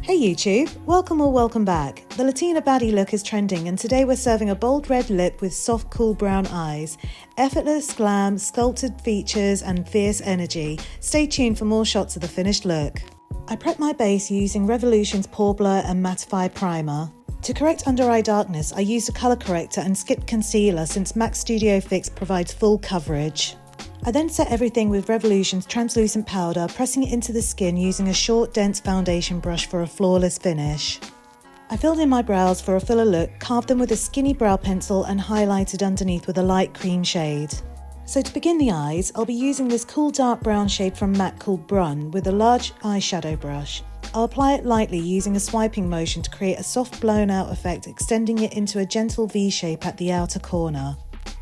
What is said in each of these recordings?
Hey YouTube, welcome or welcome back. The Latina Baddie look is trending and today we're serving a bold red lip with soft cool brown eyes. Effortless, glam, sculpted features and fierce energy. Stay tuned for more shots of the finished look. I prep my base using Revolution's Pore Blur and Mattify primer. To correct under eye darkness, I used a colour corrector and skipped concealer since MAC Studio Fix provides full coverage. I then set everything with Revolution's translucent powder, pressing it into the skin using a short, dense foundation brush for a flawless finish. I filled in my brows for a fuller look, carved them with a skinny brow pencil and highlighted underneath with a light cream shade. So to begin the eyes, I'll be using this cool dark brown shade from MAC called Brun with a large eyeshadow brush. I'll apply it lightly using a swiping motion to create a soft blown out effect, extending it into a gentle V shape at the outer corner.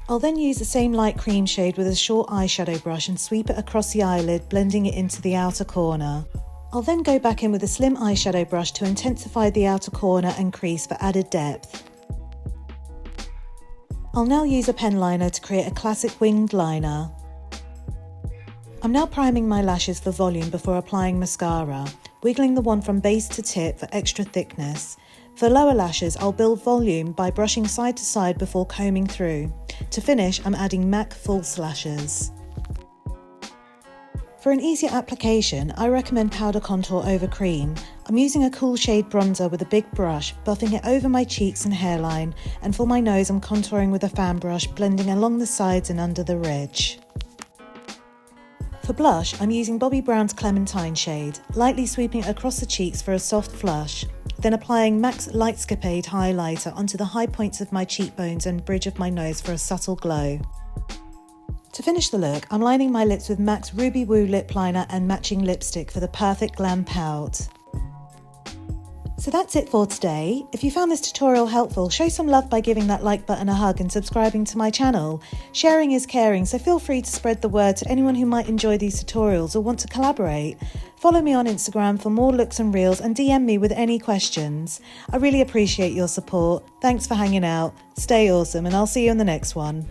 I'll then use the same light cream shade with a short eyeshadow brush and sweep it across the eyelid, blending it into the outer corner. I'll then go back in with a slim eyeshadow brush to intensify the outer corner and crease for added depth. I'll now use a pen liner to create a classic winged liner. I'm now priming my lashes for volume before applying mascara, wiggling the wand from base to tip for extra thickness. For lower lashes, I'll build volume by brushing side to side before combing through. To finish, I'm adding MAC false lashes. For an easier application, I recommend powder contour over cream. I'm using a cool shade bronzer with a big brush, buffing it over my cheeks and hairline, and for my nose I'm contouring with a fan brush, blending along the sides and under the ridge. For blush, I'm using Bobbi Brown's Clementine shade, lightly sweeping it across the cheeks for a soft flush, then applying MAC's Lightscapade Highlighter onto the high points of my cheekbones and bridge of my nose for a subtle glow. To finish the look, I'm lining my lips with MAC's Ruby Woo lip liner and matching lipstick for the perfect glam pout. So that's it for today. If you found this tutorial helpful, show some love by giving that like button a hug and subscribing to my channel. Sharing is caring, so feel free to spread the word to anyone who might enjoy these tutorials or want to collaborate. Follow me on Instagram for more looks and reels and DM me with any questions. I really appreciate your support. Thanks for hanging out. Stay awesome and I'll see you in the next one.